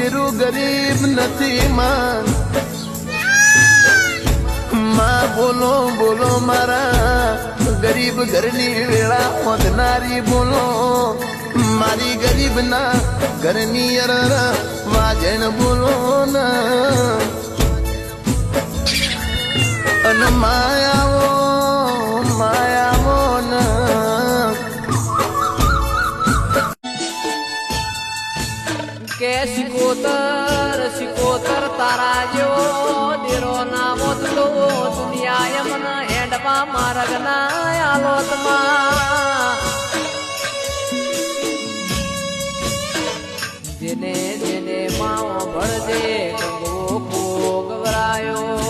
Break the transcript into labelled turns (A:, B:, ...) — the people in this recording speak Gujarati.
A: વીરુ ગરીબ નથી માં માં બોલો બોલો મારા ગરીબ ઘરની વેળા ઓંધનારી બોલો મારી ગરીબ ના ઘરની વાજણ બોલો ના અને માયાવો માયાવો ના
B: કે શિકોતર તારા જેવો દેરો ના મોતલો દુનિયા એમના હેડમાં માર્ગ ના આલોતમાં જેને જેને માવો ભળજે ગંગો ગવરાયો